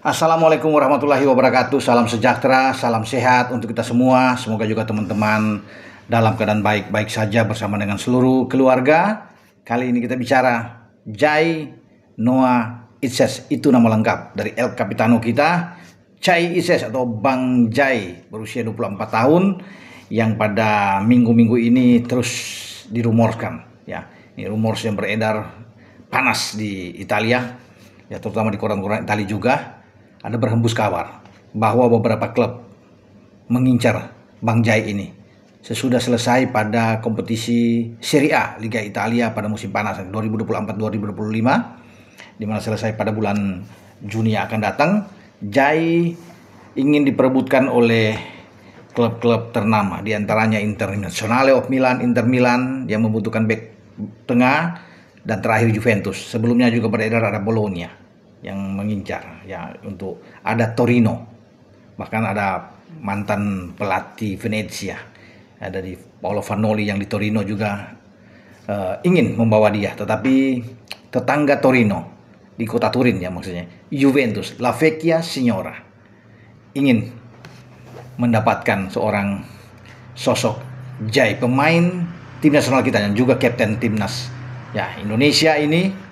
Assalamualaikum warahmatullahi wabarakatuh. Salam sejahtera, salam sehat untuk kita semua. Semoga juga teman-teman dalam keadaan baik-baik saja bersama dengan seluruh keluarga. Kali ini kita bicara Jai Noah Itses. Itu nama lengkap dari El Capitano kita, Jai Itses atau Bang Jai, berusia 24 tahun yang pada minggu-minggu ini terus dirumorkan. Ya, ini rumors yang beredar panas di Italia, ya, terutama di koran-koran Italia juga. Ada berhembus kabar bahwa beberapa klub mengincar Bang Jai ini sesudah selesai pada kompetisi Serie A Liga Italia pada musim panas 2024-2025, di mana selesai pada bulan Juni yang akan datang. Jai ingin diperebutkan oleh klub-klub ternama, diantaranya Internazionale of Milan, Inter Milan yang membutuhkan bek tengah, dan terakhir Juventus. Sebelumnya juga beredar ada Bologna yang mengincar, ya, untuk ada Torino, bahkan ada mantan pelatih Venezia, ada di Paolo Vanoli yang di Torino juga ingin membawa dia, tetapi tetangga Torino di kota Turin, ya, maksudnya Juventus, La Vecchia Signora, ingin mendapatkan seorang sosok Jai, pemain tim nasional kita yang juga kapten timnas, ya, Indonesia ini,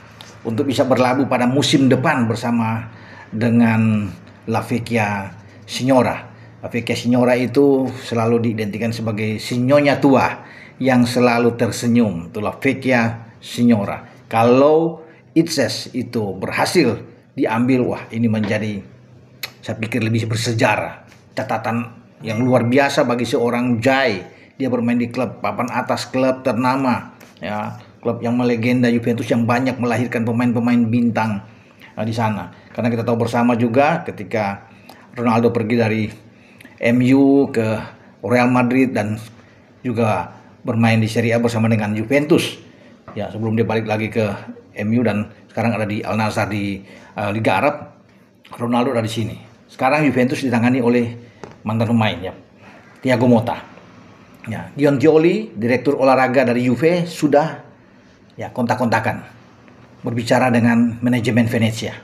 untuk bisa berlabuh pada musim depan bersama dengan La Vecchia Signora. La Vecchia Signora itu selalu diidentikan sebagai sinyonya tua yang selalu tersenyum. Itu La Vecchia Signora. Kalau Itses itu berhasil diambil, wah, ini menjadi, saya pikir, lebih bersejarah. Catatan yang luar biasa bagi seorang Jai. Dia bermain di klub papan atas, klub ternama, ya, klub yang melegenda Juventus yang banyak melahirkan pemain-pemain bintang di sana. Karena kita tahu bersama juga ketika Ronaldo pergi dari MU ke Real Madrid dan juga bermain di Serie A bersama dengan Juventus, ya, sebelum dia balik lagi ke MU dan sekarang ada di Al Nassr di Liga Arab. Ronaldo ada di sini. Sekarang Juventus ditangani oleh mantan pemain, ya, Thiago Motta. Ya, Giuntioli, direktur olahraga dari Juve, sudah, ya, kontak-kontakan berbicara dengan manajemen Venezia.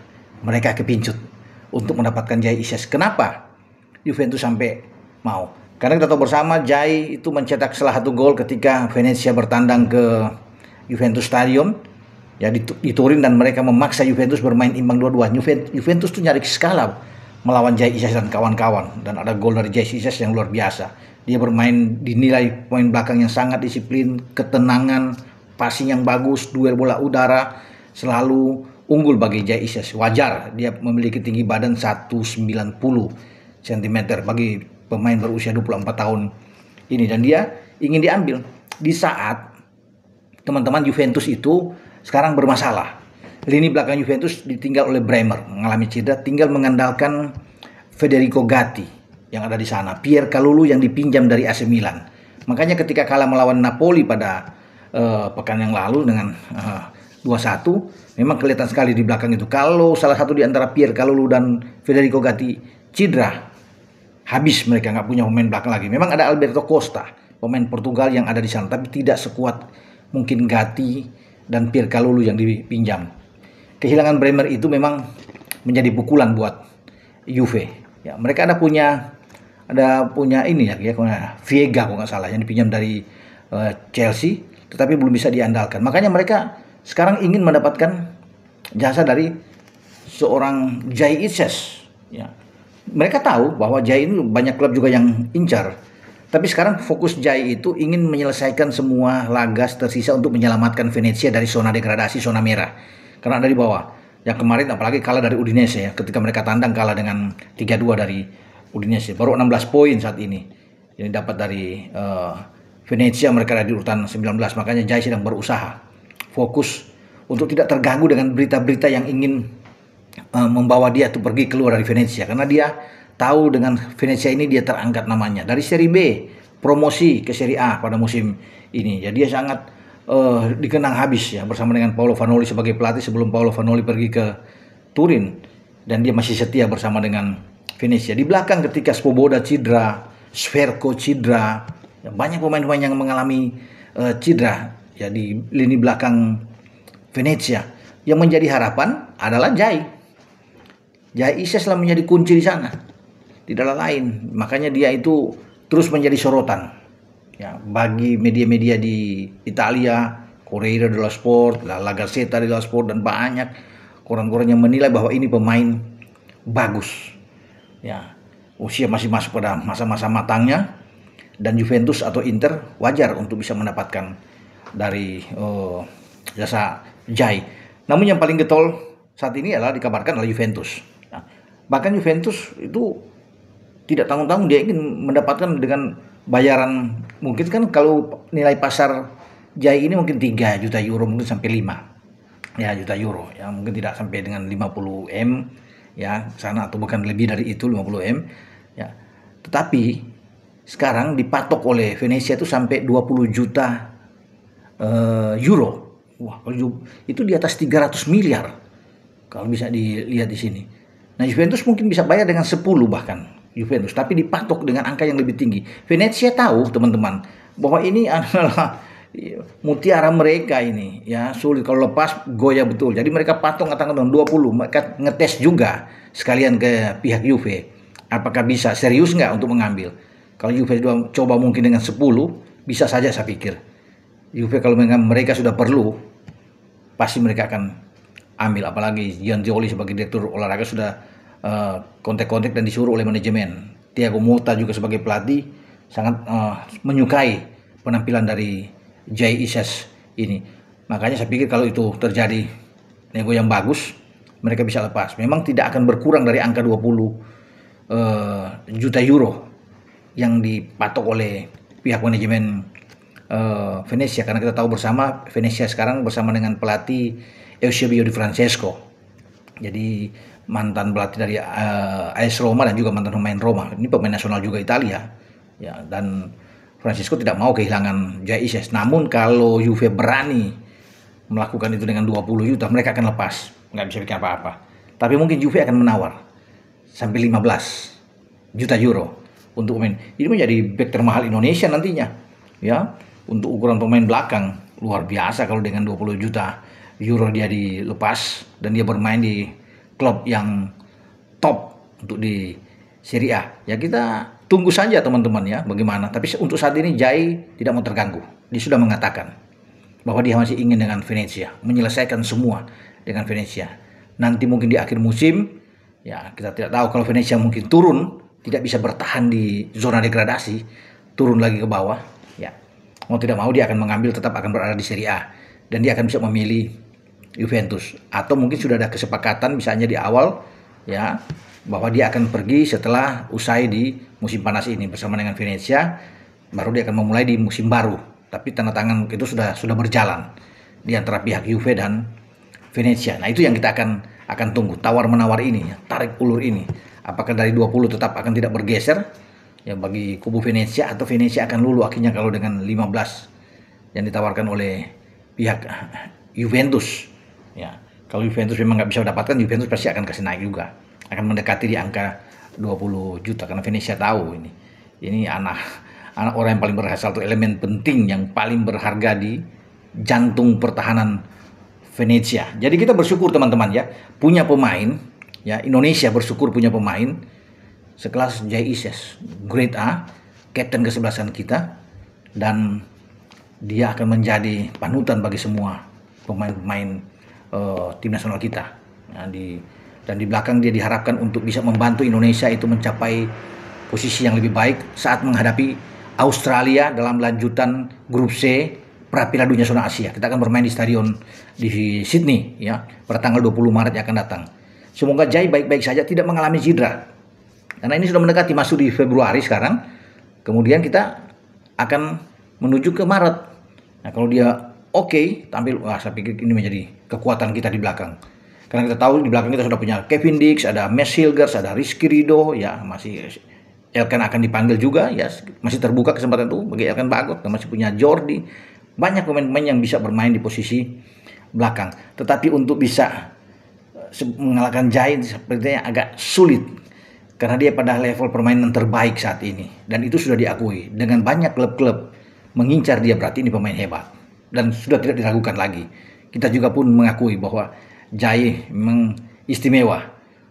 Mereka kepincut untuk mendapatkan Jai Itses. Kenapa Juventus sampai mau? Karena kita tahu bersama Jai itu mencetak salah satu gol ketika Venezia bertandang ke Juventus Stadium, ya, di Turin, dan mereka memaksa Juventus bermain imbang 2-2. Juventus tuh nyari skala melawan Jai Itses dan kawan-kawan, dan ada gol dari Jai Itses yang luar biasa. Dia bermain, dinilai pemain belakang yang sangat disiplin, ketenangan, passing yang bagus, duel bola udara, selalu unggul bagi Jai Itses. Wajar dia memiliki tinggi badan 190 cm bagi pemain berusia 24 tahun ini, dan dia ingin diambil di saat teman-teman Juventus itu sekarang bermasalah. Lini belakang Juventus ditinggal oleh Bremer, mengalami cedera, tinggal mengandalkan Federico Gatti yang ada di sana, Pierre Kalulu yang dipinjam dari AC Milan. Makanya ketika kalah melawan Napoli pada pekan yang lalu dengan 2-1, memang kelihatan sekali di belakang itu. Kalau salah satu di antara Pierre Kalulu dan Federico Gatti cedera, habis, mereka nggak punya pemain belakang lagi. Memang ada Alberto Costa, pemain Portugal yang ada di sana, tapi tidak sekuat mungkin Gatti dan Pierre Kalulu yang dipinjam. Kehilangan Bremer itu memang menjadi pukulan buat Juve. Ya, mereka ada punya ini, ya, Viega kalau nggak salah, yang dipinjam dari Chelsea, tetapi belum bisa diandalkan. Makanya mereka sekarang ingin mendapatkan jasa dari seorang Jai Itses. Ya, mereka tahu bahwa Jai ini banyak klub juga yang incar, tapi sekarang fokus Jai itu ingin menyelesaikan semua laga tersisa untuk menyelamatkan Venezia dari zona degradasi, zona merah, karena ada di bawah. Yang kemarin apalagi kalah dari Udinese, ya, ketika mereka tandang kalah dengan 3-2 dari Udinese. Baru 16 poin saat ini yang dapat dari Venezia, mereka ada di urutan 19. Makanya Jai sedang berusaha fokus untuk tidak terganggu dengan berita-berita yang ingin membawa dia tuh pergi keluar dari Venezia, karena dia tahu dengan Venezia ini dia terangkat namanya dari Serie B, promosi ke Serie A pada musim ini. Ya, dia sangat dikenang habis, ya, bersama dengan Paolo Vanoli sebagai pelatih sebelum Paolo Vanoli pergi ke Turin, dan dia masih setia bersama dengan Venezia. Di belakang ketika Svoboda cedera, Sverko cedera, ya, banyak pemain-pemain yang mengalami cedera, ya, di lini belakang Venezia. Yang menjadi harapan adalah Jai. Jai Ises lah menjadi kunci di sana, tidak lain. Makanya dia itu terus menjadi sorotan ya bagi media-media di Italia, Corriere dello Sport, La Gazzetta dello Sport, dan banyak koran-koran yang menilai bahwa ini pemain bagus. Ya, usia masih masuk pada masa-masa matangnya, dan Juventus atau Inter wajar untuk bisa mendapatkan dari jasa Jai. Namun yang paling getol saat ini adalah dikabarkan oleh Juventus. Nah, bahkan Juventus itu tidak tanggung-tanggung, dia ingin mendapatkan dengan bayaran, mungkin kan kalau nilai pasar Jai ini mungkin 3 juta euro, mungkin sampai 5 ya juta euro ya, mungkin tidak sampai dengan 50 M ya sana, atau bahkan lebih dari itu 50 M ya. Tetapi sekarang dipatok oleh Venezia itu sampai 20 juta euro. Wah, itu di atas 300 miliar kalau bisa dilihat di sini. Nah, Juventus mungkin bisa bayar dengan 10 bahkan Juventus, tapi dipatok dengan angka yang lebih tinggi. Venezia tahu, teman-teman, bahwa ini adalah mutiara mereka ini ya, sulit kalau lepas goyah betul. Jadi mereka patok katakan 20, mereka ngetes juga sekalian ke pihak Juve apakah bisa serius nggak untuk mengambil. Kalau Juve coba mungkin dengan 10, bisa saja saya pikir. Juve kalau mereka sudah perlu, pasti mereka akan ambil. Apalagi Gianzoli sebagai direktur olahraga sudah kontak-kontak dan disuruh oleh manajemen. Thiago Motta juga sebagai pelatih sangat menyukai penampilan dari Jai Ises ini. Makanya saya pikir kalau itu terjadi nego yang bagus, mereka bisa lepas. Memang tidak akan berkurang dari angka 20 juta euro yang dipatok oleh pihak manajemen Venezia, karena kita tahu bersama Venezia sekarang bersama dengan pelatih Eusebio Di Francesco. Jadi mantan pelatih dari AS Roma dan juga mantan pemain Roma. Ini pemain nasional juga Italia. Ya, dan Francesco tidak mau kehilangan Jai Ises. Namun kalau Juve berani melakukan itu dengan 20 juta, mereka akan lepas. Nggak bisa bikin apa-apa. Tapi mungkin Juve akan menawar sampai 15 juta euro untuk pemain. Ini menjadi bek termahal Indonesia nantinya. Ya, untuk ukuran pemain belakang luar biasa kalau dengan 20 juta euro dia dilepas dan dia bermain di klub yang top untuk di Serie A. Ya, kita tunggu saja teman-teman ya bagaimana. Tapi untuk saat ini Jai tidak mau terganggu. Dia sudah mengatakan bahwa dia masih ingin dengan Venezia, menyelesaikan semua dengan Venezia. Nanti mungkin di akhir musim ya, kita tidak tahu, kalau Venezia mungkin turun, tidak bisa bertahan di zona degradasi, turun lagi ke bawah ya. Mau tidak mau dia akan mengambil, tetap akan berada di Serie A, dan dia akan bisa memilih Juventus, atau mungkin sudah ada kesepakatan misalnya di awal ya bahwa dia akan pergi setelah usai di musim panas ini bersama dengan Venezia, baru dia akan memulai di musim baru. Tapi tanda tangan itu sudah berjalan di antara pihak Juve dan Venezia. Nah, itu yang kita akan tunggu, tawar menawar ini ya, tarik ulur ini. Apakah dari 20 tetap akan tidak bergeser ya bagi kubu Venezia, atau Venezia akan lulu akhirnya kalau dengan 15 yang ditawarkan oleh pihak Juventus. Ya, kalau Juventus memang nggak bisa mendapatkan, Juventus pasti akan kasih naik juga, akan mendekati di angka 20 juta, karena Venezia tahu ini anak orang yang paling berhasil, atau elemen penting yang paling berharga di jantung pertahanan Venezia. Jadi kita bersyukur teman-teman ya, punya pemain ya, Indonesia bersyukur punya pemain sekelas Jai Ises, grade A, kapten kesebelasan kita, dan dia akan menjadi panutan bagi semua pemain-pemain tim nasional kita ya, dan di belakang dia diharapkan untuk bisa membantu Indonesia itu mencapai posisi yang lebih baik saat menghadapi Australia dalam lanjutan grup C Piala Dunia Zona Asia. Kita akan bermain di stadion di Sydney ya pada tanggal 20 Maret yang akan datang. Semoga Jai baik-baik saja, tidak mengalami cedera, karena ini sudah mendekati masuk di Februari sekarang. Kemudian kita akan menuju ke Maret. Nah, kalau dia oke, tampil, wah, saya pikir ini menjadi kekuatan kita di belakang. Karena kita tahu di belakang kita sudah punya Kevin Dix, ada Mes Hilgers, ada Rizky Ridho, ya masih Elkan akan dipanggil juga, ya masih terbuka kesempatan itu bagi Elkan Bagot, dan masih punya Jordi. Banyak pemain-pemain yang bisa bermain di posisi belakang. Tetapi untuk bisa mengalahkan Jai sepertinya agak sulit, karena dia pada level permainan terbaik saat ini, dan itu sudah diakui dengan banyak klub-klub mengincar dia, berarti ini pemain hebat dan sudah tidak diragukan lagi. Kita juga pun mengakui bahwa Jai memang istimewa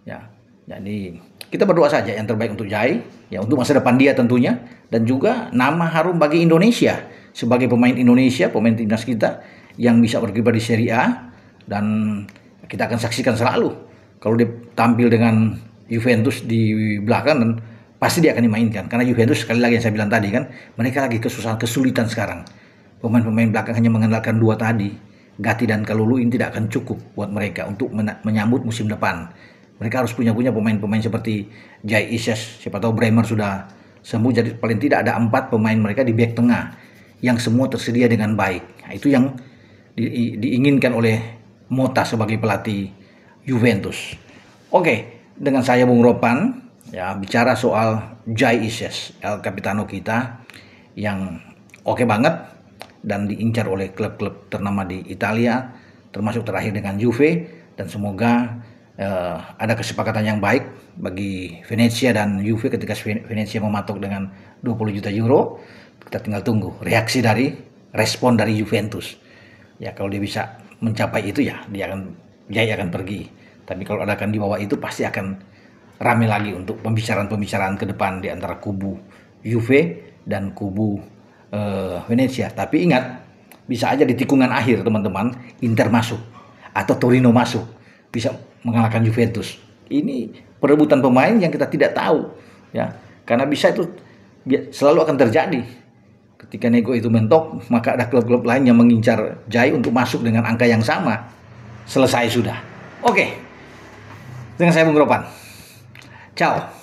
ya, Jadi kita berdoa saja yang terbaik untuk Jai, ya untuk masa depan dia tentunya, dan juga nama harum bagi Indonesia sebagai pemain Indonesia, pemain timnas kita yang bisa berkibar di Serie A, dan kita akan saksikan selalu kalau dia tampil dengan Juventus di belakang, dan pasti dia akan dimainkan karena Juventus, sekali lagi yang saya bilang tadi kan, mereka lagi kesulitan sekarang. Pemain-pemain belakang hanya mengandalkan dua tadi, Gatti dan Kalulu, ini tidak akan cukup buat mereka untuk menyambut musim depan. Mereka harus punya pemain-pemain seperti Jai Isyes, siapa tahu Bremer sudah sembuh, jadi paling tidak ada 4 pemain mereka di bek tengah yang semua tersedia dengan baik. Nah, itu yang diinginkan oleh Motta sebagai pelatih Juventus. Oke, dengan saya Bung Ropan, ya bicara soal Jai Isyes, El Capitano kita yang oke banget dan diincar oleh klub-klub ternama di Italia, termasuk terakhir dengan Juve, dan semoga ada kesepakatan yang baik bagi Venezia dan Juve ketika Venezia mematok dengan 20 juta euro. Kita tinggal tunggu reaksi dari respon dari Juventus. Ya kalau dia bisa mencapai itu, ya Jai akan pergi. Tapi kalau akan di bawah itu, pasti akan rame lagi untuk pembicaraan ke depan di antara kubu Juve dan kubu Venezia. Tapi ingat, bisa aja di tikungan akhir teman-teman Inter masuk atau Torino masuk, bisa mengalahkan Juventus. Ini perebutan pemain yang kita tidak tahu, ya, karena bisa itu selalu akan terjadi. Ketika nego itu mentok, maka ada klub-klub lain yang mengincar Jai untuk masuk dengan angka yang sama. Selesai sudah. Oke, dengan saya Bung Ropan. Ciao.